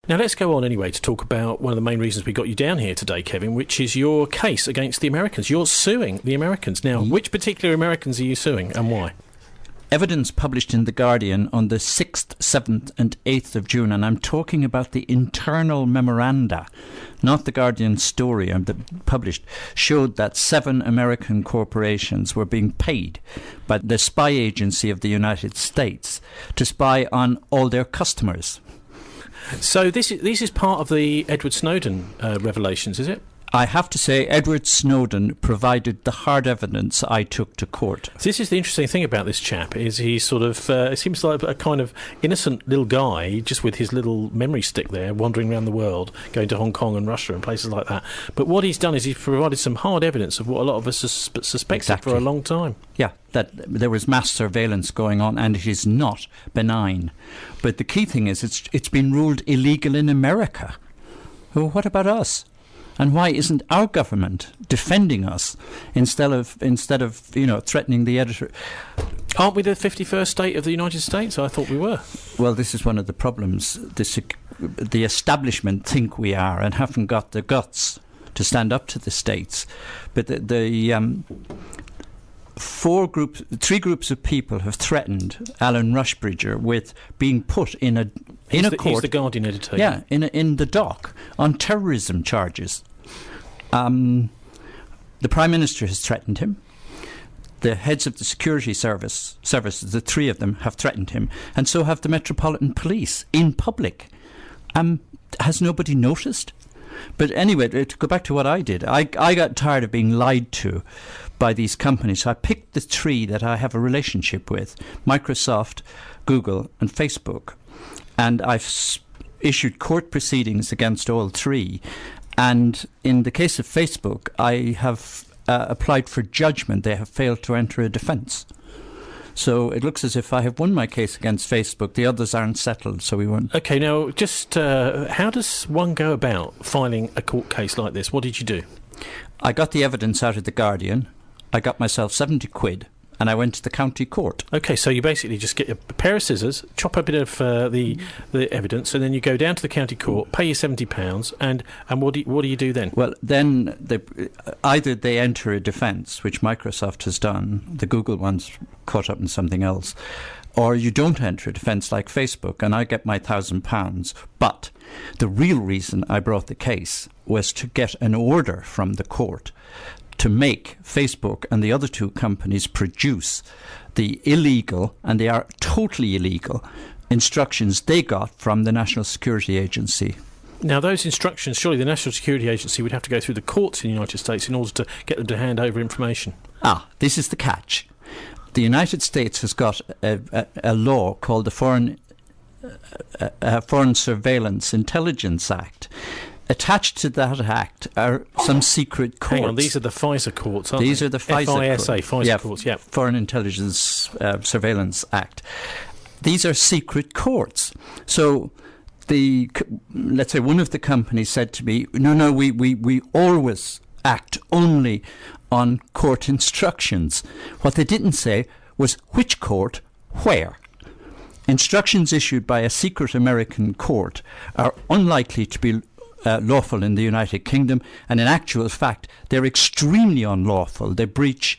Now let's go on anyway to talk about one of the main reasons we got you down here today, Kevin, which is your case against the Americans. You're suing the Americans. Now, which particular Americans are you suing and why? Evidence published in The Guardian on the 6th, 7th and 8th of June, and I'm talking about the internal memoranda, not The Guardian story published, showed that 7 American corporations were being paid by the spy agency of the United States to spy on all their customers. So this is part of the Edward Snowden revelations, is it? I have to say, Edward Snowden provided the hard evidence I took to court. This is the interesting thing about this chap, is he sort of, it seems like a kind of innocent little guy, just with his little memory stick there, wandering around the world, going to Hong Kong and Russia and places like that. But what he's done is he's provided some hard evidence of what a lot of us suspected for a long time. Yeah, that there was mass surveillance going on, and it is not benign. But the key thing is it's been ruled illegal in America. Well, what about us? And why isn't our government defending us instead of threatening the editor? Aren't we the 51st state of the United States? I thought we were. Well, this is one of the problems. The establishment think we are and haven't got the guts to stand up to the states. But three groups of people have threatened Alan Rushbridger with being put in a court. He's the Guardian editor. Yeah, in the dock on terrorism charges. The Prime Minister has threatened him. The heads of the security services, the 3 of them, have threatened him, and so have the Metropolitan Police in public. Has nobody noticed? But anyway, to go back to what I did, I got tired of being lied to by these companies. So I picked the 3 that I have a relationship with: Microsoft, Google and Facebook. And I've issued court proceedings against all 3. And in the case of Facebook, I have applied for judgment. They have failed to enter a defence. So it looks as if I have won my case against Facebook. The others aren't settled, so we won't. OK, now, just how does one go about filing a court case like this? What did you do? I got the evidence out of The Guardian. I got myself 70 quid. And I went to the county court. OK, so you basically just get a pair of scissors, chop a bit of the evidence, and then you go down to the county court, pay your £70, and what do you do then? Well, then either they enter a defence, which Microsoft has done, the Google one's caught up in something else, or you don't enter a defence like Facebook, and I get my £1,000. But the real reason I brought the case was to get an order from the court to make Facebook and the other 2 companies produce the illegal, and they are totally illegal, instructions they got from the National Security Agency. Now, those instructions, surely the National Security Agency would have to go through the courts in the United States in order to get them to hand over information. This is the catch. The United States has got a law called the Foreign Surveillance Intelligence Act. Attached to that act are some secret courts. Hang on, these are the FISA courts, aren't these they? These are the FISA courts, yeah. Foreign Intelligence Surveillance Act. These are secret courts. So let's say one of the companies said to me, no, we always act only on court instructions. What they didn't say was which court, where. Instructions issued by a secret American court are unlikely to be lawful in the United Kingdom, and in actual fact they're extremely unlawful. They breach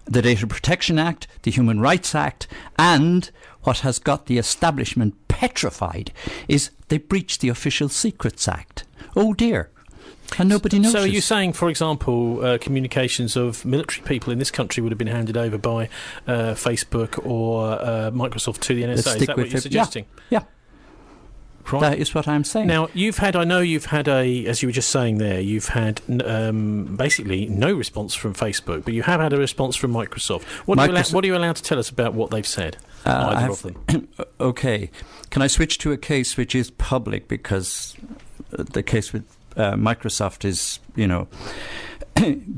the Data Protection Act, the Human Rights Act, and what has got the establishment petrified is they breach the Official Secrets Act. Oh dear. And nobody knows. So are you saying, for example, communications of military people in this country would have been handed over by Facebook or Microsoft to the NSA? Is that what you're suggesting? Yeah. Right. That is what I'm saying. Now, I know you've had as you were just saying there, you've had basically no response from Facebook, but you have had a response from Microsoft. What are you allowed to tell us about what they've said, either of them? OK. Can I switch to a case which is public, because the case with Microsoft is,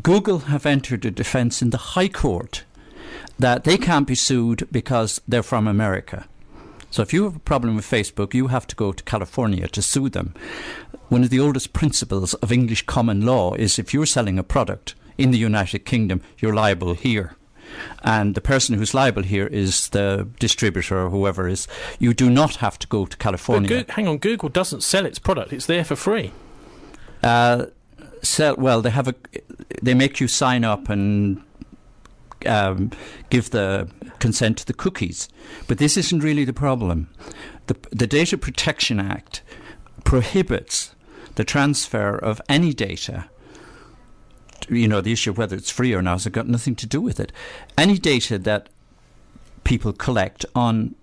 Google have entered a defence in the High Court that they can't be sued because they're from America. So if you have a problem with Facebook, you have to go to California to sue them. One of the oldest principles of English common law is if you're selling a product in the United Kingdom, you're liable here. and the person who's liable here is the distributor or whoever is. You do not have to go to California. But hang on, Google doesn't sell its product; it's there for free. They make you sign up and give the consent to the cookies, but this isn't really the problem. The Data Protection Act prohibits the transfer of any data. The issue of whether it's free or not has got nothing to do with it. Any data that people collect on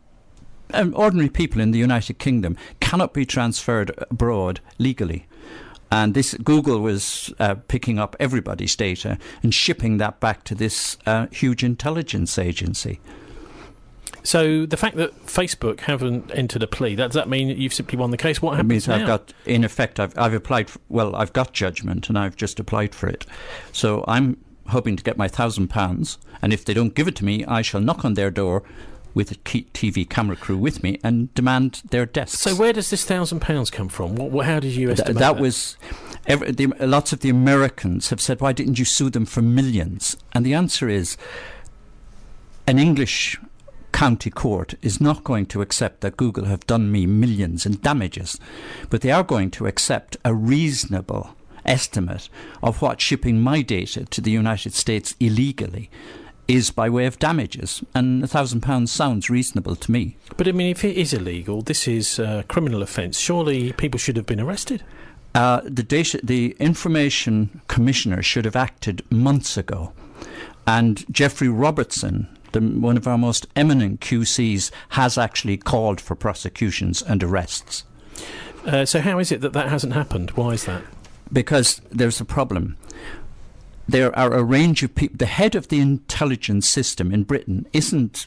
ordinary people in the United Kingdom cannot be transferred abroad legally. And Google was picking up everybody's data and shipping that back to this huge intelligence agency. So the fact that Facebook haven't entered a plea, does that mean you've simply won the case? What happens now? I've applied I've got judgment and I've just applied for it. So I'm hoping to get my £1,000, and if they don't give it to me, I shall knock on their door with a TV camera crew with me and demand their desks. So where does this £1,000 come from? How did you estimate that? Lots of the Americans have said, why didn't you sue them for millions? And the answer is, an English county court is not going to accept that Google have done me millions in damages, but they are going to accept a reasonable estimate of what shipping my data to the United States illegally is by way of damages, and £1,000 sounds reasonable to me. But I mean, if it is illegal, this is a criminal offence. Surely people should have been arrested. The Information Commissioner should have acted months ago, and Geoffrey Robertson, one of our most eminent QCs, has actually called for prosecutions and arrests. So how is it that hasn't happened? Why is that? Because there's a problem. There are a range of people. The head of the intelligence system in Britain isn't,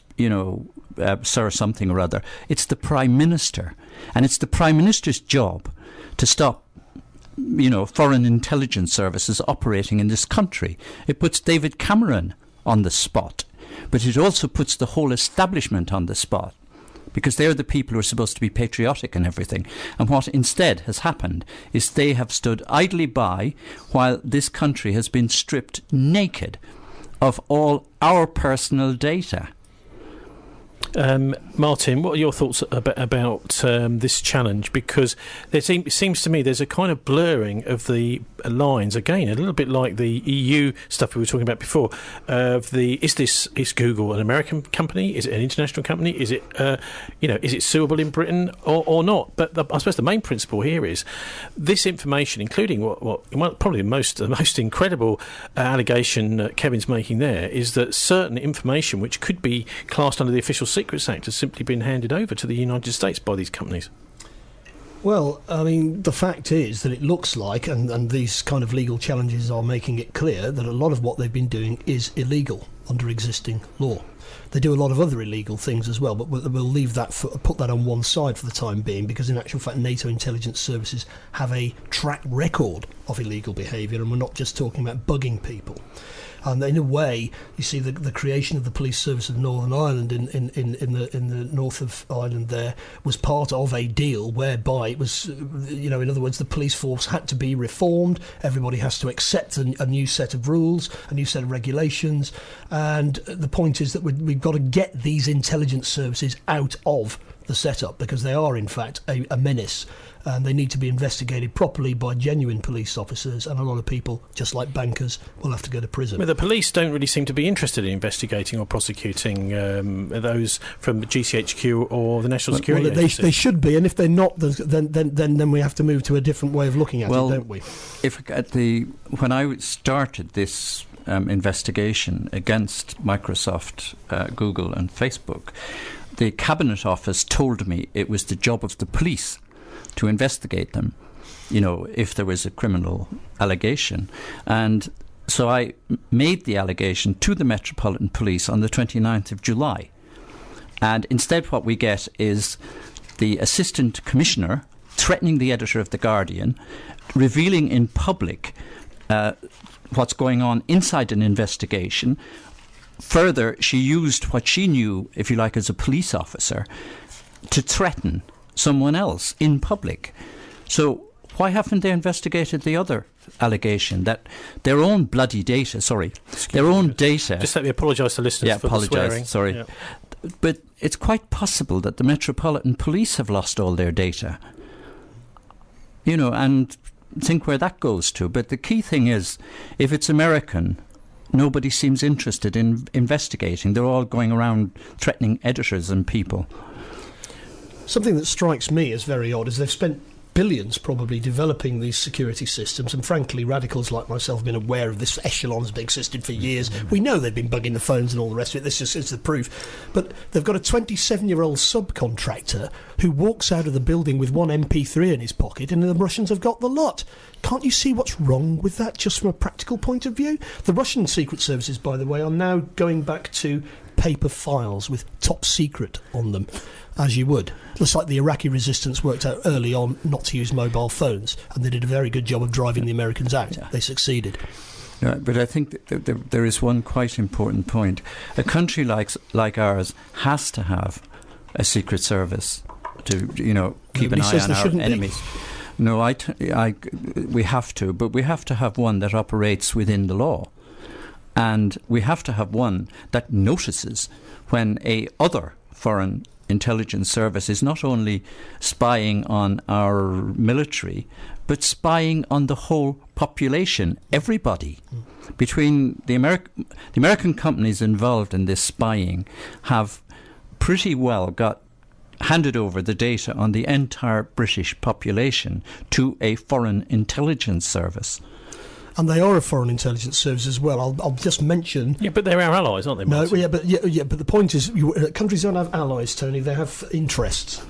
Sir something or other. It's the Prime Minister. And it's the Prime Minister's job to stop, foreign intelligence services operating in this country. It puts David Cameron on the spot. But it also puts the whole establishment on the spot, because they're the people who are supposed to be patriotic and everything. And what instead has happened is they have stood idly by while this country has been stripped naked of all our personal data. Martin, what are your thoughts about this challenge? Because it seems to me there's a kind of blurring of the lines, again, a little bit like the EU stuff we were talking about before. Is Google an American company? Is it an international company? Is it is it suable in Britain or not? But I suppose the main principle here is this information, including probably the most incredible allegation Kevin's making there, is that certain information which could be classed under the Official Secrets Act has simply been handed over to the United States by these companies. Well, I mean, the fact is that it looks like, and these kind of legal challenges are making it clear, that a lot of what they've been doing is illegal under existing law. They do a lot of other illegal things as well, but we'll leave that, put that on one side for the time being, because in actual fact NATO intelligence services have a track record of illegal behaviour, and we're not just talking about bugging people. And in a way, you see the creation of the police service of Northern Ireland in the north of Ireland there was part of a deal whereby it was, in other words, the police force had to be reformed. Everybody has to accept a new set of rules, a new set of regulations. And the point is that we've got to get these intelligence services out of the setup, because they are in fact a menace, and they need to be investigated properly by genuine police officers, and a lot of people, just like bankers, will have to go to prison. Well, the police don't really seem to be interested in investigating or prosecuting those from GCHQ or the National Security Agency. They should be, and if they're not, then we have to move to a different way of looking at it, don't we? When I started this investigation against Microsoft, Google and Facebook, the Cabinet Office told me it was the job of the police to investigate them, if there was a criminal allegation. And so I made the allegation to the Metropolitan Police on the 29th of July. And instead what we get is the Assistant Commissioner threatening the editor of The Guardian, revealing in public what's going on inside an investigation. Further, she used what she knew, if you like, as a police officer to threaten someone else in public. So why haven't they investigated the other allegation that their own bloody data, their own data... Just let me apologise to listeners for the swearing. Sorry. Yeah. But it's quite possible that the Metropolitan Police have lost all their data. And think where that goes to. But the key thing is, if it's American, nobody seems interested in investigating. They're all going around threatening editors and people. Something that strikes me as very odd is they've spent billions probably developing these security systems, and frankly radicals like myself have been aware of this. Echelon has existed for years. We know they've been bugging the phones and all the rest of it. This is the proof. But they've got a 27-year-old subcontractor who walks out of the building with one MP3 in his pocket, and the Russians have got the lot. Can't you see what's wrong with that just from a practical point of view? The Russian secret services, by the way, are now going back to paper files with top secret on them, as you would. Looks like the Iraqi resistance worked out early on not to use mobile phones, and they did a very good job of driving the Americans out. Yeah. They succeeded. But I think that there is one quite important point. A country like ours has to have a secret service to keep an eye on our enemies. Be. No, we have to, but we have to have one that operates within the law. And we have to have one that notices when a other foreign intelligence service is not only spying on our military, but spying on the whole population, everybody. Between the American companies involved in this spying have pretty well got handed over the data on the entire British population to a foreign intelligence service. And they are a foreign intelligence service as well. I'll just mention... Yeah, but they're our allies, aren't they, Martin? No, but the point is, countries don't have allies, Tony. They have interests.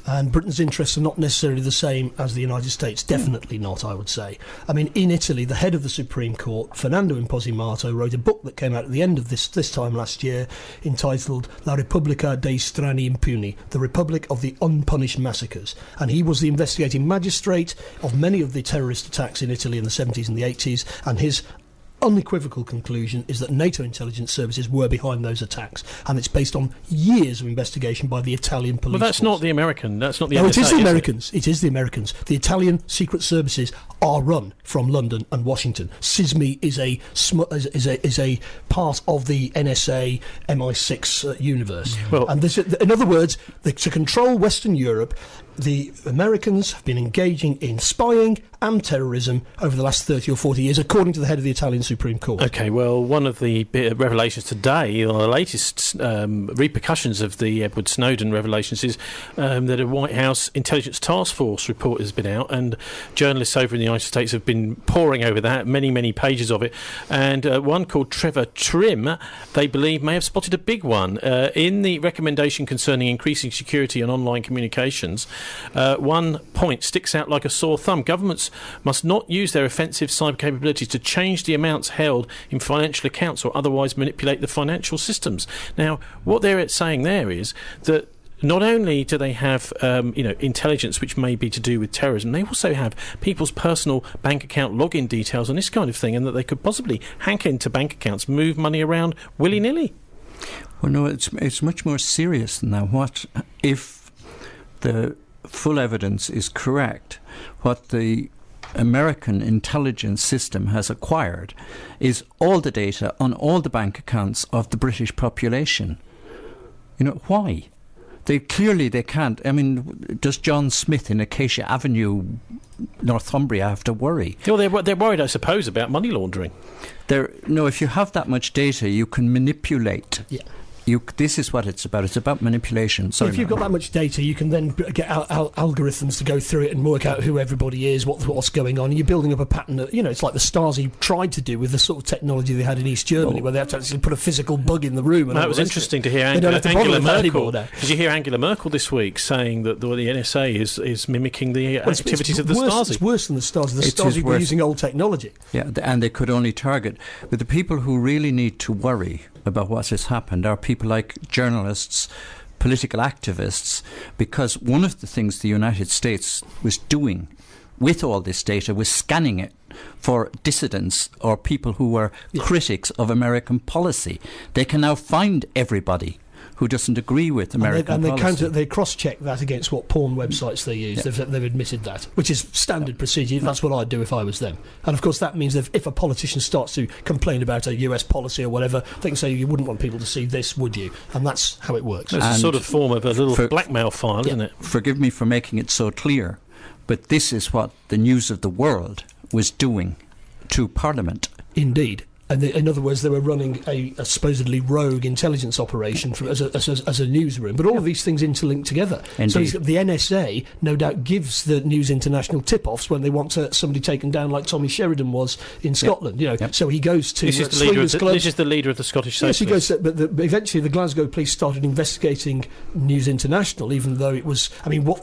And Britain's interests are not necessarily the same as the United States. Definitely not, I would say. I mean, in Italy, the head of the Supreme Court, Fernando Imposimato, wrote a book that came out at the end of this time last year entitled La Repubblica dei Strani Impuni, the Republic of the Unpunished Massacres. And he was the investigating magistrate of many of the terrorist attacks in Italy in the 70s and the 80s, and his unequivocal conclusion is that NATO intelligence services were behind those attacks, and it's based on years of investigation by the Italian police. Well, that's not the American. That's not the. No, NSA, it is the Americans. It is the Americans. The Italian secret services are run from London and Washington. SISMI is a part of the NSA MI6 universe. Well, and this, in other words, to control Western Europe, the Americans have been engaging in spying and terrorism over the last 30 or 40 years, according to the head of the Italian Supreme Court. OK, well, one of the revelations today, or the latest repercussions of the Edward Snowden revelations, is that a White House Intelligence Task Force report has been out, and journalists over in the United States have been poring over that, many pages of it, and one called Trevor Trim, they believe, may have spotted a big one. In the recommendation concerning increasing security on online communications, one point sticks out like a sore thumb. Governments must not use their offensive cyber capabilities to change the amounts held in financial accounts or otherwise manipulate the financial systems. Now, what they're saying there is that not only do they have intelligence which may be to do with terrorism, they also have people's personal bank account login details and this kind of thing, and that they could possibly hack into bank accounts, move money around willy-nilly. Well, no, it's much more serious than that. What if the full evidence is correct? What the American intelligence system has acquired is all the data on all the bank accounts of the British population. Why? They can't. I mean, does John Smith in Acacia Avenue, Northumbria, have to worry? Well, they're worried, I suppose, about money laundering. If you have that much data, you can manipulate. Yeah. This is what it's about. It's about manipulation. Sorry, if you've got that much data, you can then get algorithms to go through it and work out who everybody is, what's going on. You're building up a pattern that, it's like the Stasi tried to do with the sort of technology they had in East Germany, where they had to actually put a physical bug in the room. And that was interesting to hear Angela Merkel. Did you hear Angela Merkel this week saying that the NSA is mimicking the activities of the Stasi? It's worse than the Stasi. The Stasi were using old technology. Yeah, and they could only target. But the people who really need to worry about what has happened are people like journalists, political activists, because one of the things the United States was doing with all this data was scanning it for dissidents or people who were critics of American policy. They can now find everybody who doesn't agree with American policy. They cross-check that against what porn websites they use. Yeah. They've admitted that, which is standard procedure. That's what I'd do if I was them. And of course that means that if a politician starts to complain about a US policy or whatever, they can say, you wouldn't want people to see this, would you? And that's how it works. It's a sort of form of a little blackmail file, isn't it? Forgive me for making it so clear, but this is what the News of the World was doing to Parliament. Indeed. And in other words, they were running a supposedly rogue intelligence operation as a newsroom. But all of these things interlink together. Indeed. So the NSA, no doubt, gives the News International tip-offs when they want somebody taken down, like Tommy Sheridan was in Scotland. So he goes to this is the leader of the Scottish Socialists. Yes, he goes. But eventually, the Glasgow police started investigating News International, even though it was. I mean, what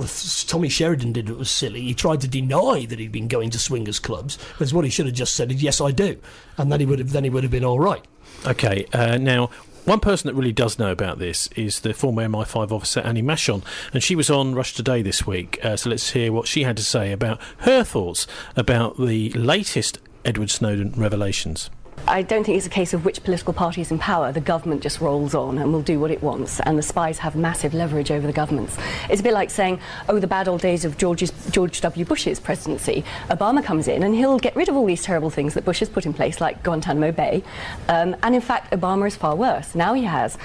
Tommy Sheridan did was silly. He tried to deny that he'd been going to swingers clubs, whereas what he should have just said is, "Yes, I do," and then he would have been all right. Okay, now, one person that really does know about this is the former MI5 officer Annie Machon, and she was on Rush Today this week, so let's hear what she had to say about her thoughts about the latest Edward Snowden revelations. I don't think it's a case of which political party is in power. The government just rolls on and will do what it wants, and the spies have massive leverage over the governments. It's a bit like saying, oh, the bad old days of George W. Bush's presidency. Obama comes in and he'll get rid of all these terrible things that Bush has put in place, like Guantanamo Bay. And in fact, Obama is far worse. Now he has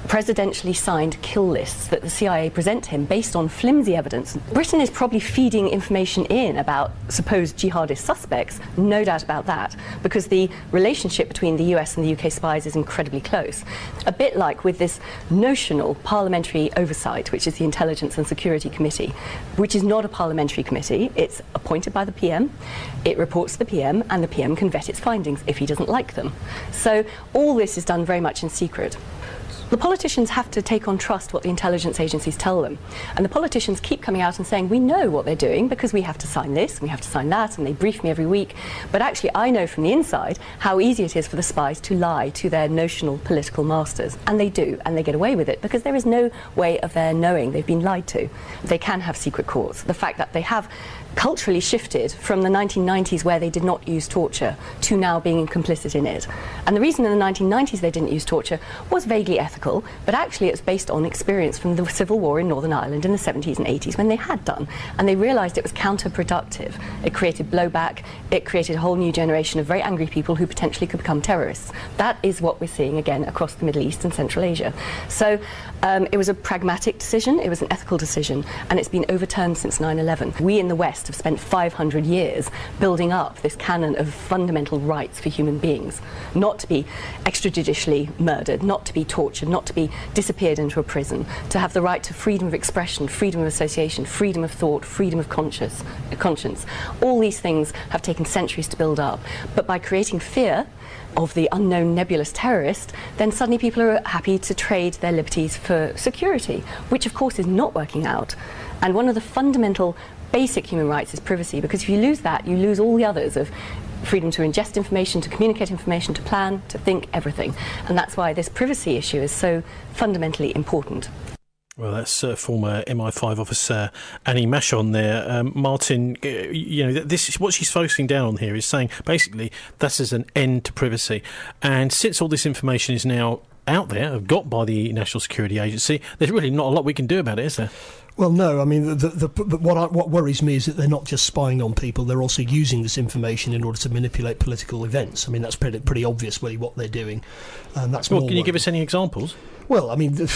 presidentially signed kill lists that the CIA present to him based on flimsy evidence. Britain is probably feeding information in about supposed jihadist suspects, no doubt about that, because the relationship between the US and the UK spies is incredibly close. A bit like with this notional parliamentary oversight, which is the Intelligence and Security Committee, which is not a parliamentary committee. It's appointed by the PM, it reports to the PM, and the PM can vet its findings if he doesn't like them. So all this is done very much in secret. The politicians have to take on trust what the intelligence agencies tell them. And the politicians keep coming out and saying, we know what they're doing because we have to sign this, we have to sign that, and they brief me every week. But actually, I know from the inside how easy it is for the spies to lie to their notional political masters. And they do, and they get away with it because there is no way of their knowing they've been lied to. They can have secret courts. The fact that they have culturally shifted from the 1990s, where they did not use torture, to now being complicit in it. And the reason in the 1990s they didn't use torture was vaguely ethical, but actually it's based on experience from the civil war in Northern Ireland in the 70s and 80s when they had done. And they realised it was counterproductive. It created blowback, it created a whole new generation of very angry people who potentially could become terrorists. That is what we're seeing again across the Middle East and Central Asia. So it was a pragmatic decision, it was an ethical decision, and it's been overturned since 9/11. We in the West have spent 500 years building up this canon of fundamental rights for human beings. Not to be extrajudicially murdered, not to be tortured, not to be disappeared into a prison, to have the right to freedom of expression, freedom of association, freedom of thought, freedom of conscience. All these things have taken centuries to build up. But by creating fear of the unknown nebulous terrorist, then suddenly people are happy to trade their liberties for security, which of course is not working out. And one of the fundamental basic human rights is privacy, because if you lose that, you lose all the others of freedom to ingest information, to communicate information, to plan, to think, everything. And that's why this privacy issue is so fundamentally important. Well, that's former MI5 officer Annie Machon there. Martin, this is what she's focusing down on here, is saying basically this is an end to privacy. And since all this information is now out there, got by the National Security Agency, there's really not a lot we can do about it, is there? Well, no. I mean, what worries me is that they're not just spying on people; they're also using this information in order to manipulate political events. I mean, that's pretty obvious, really, what they're doing. And that's well, can you give us any examples? Well, I mean,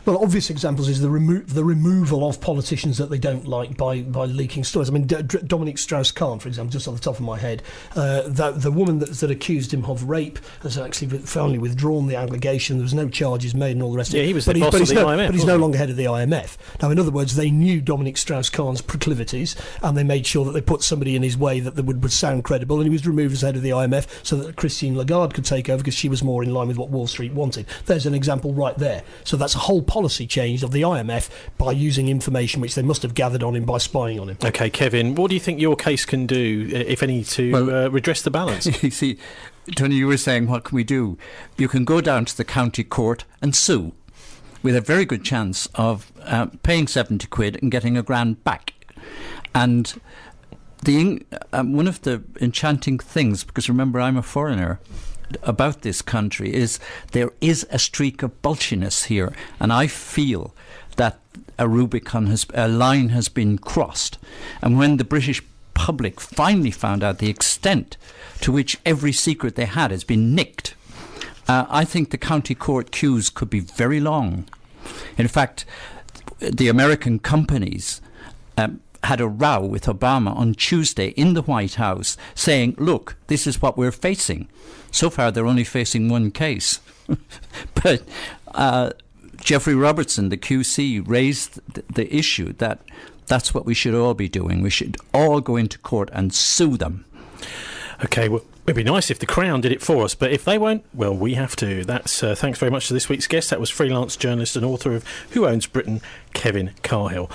obvious examples is the removal of politicians that they don't like by leaking stories. I mean, Dominic Strauss-Kahn, for example, just off the top of my head, the woman that accused him of rape has actually finally withdrawn the allegation. There was no charges made and all the rest of it. Yeah, he was the boss of the IMF. But he's no longer head of the IMF. Now, in other words, they knew Dominic Strauss-Kahn's proclivities, and they made sure that they put somebody in his way that would sound credible, and he was removed as head of the IMF so that Christine Lagarde could take over because she was more in line with what Wall Street wanted. There's an example right there. So that's a whole policy change of the IMF by using information which they must have gathered on him by spying on him. OK, Kevin, what do you think your case can do, if any, to redress the balance? You see, Tony, you were saying, what can we do? You can go down to the county court and sue, with a very good chance of paying 70 quid and getting £1,000 back. And one of the enchanting things, because remember, I'm a foreigner, about this country is there is a streak of bulginess here, and I feel that a line has been crossed. And when the British public finally found out the extent to which every secret they had has been nicked, I think the county court queues could be very long. In fact, the American companies had a row with Obama on Tuesday in the White House saying, look, this is what we're facing. So far, they're only facing one case. But Jeffrey Robertson, the QC, raised the issue that that's what we should all be doing. We should all go into court and sue them. OK, well, it'd be nice if the Crown did it for us, but if they won't, well, we have to. That's thanks very much to this week's guest. That was freelance journalist and author of Who Owns Britain, Kevin Cahill.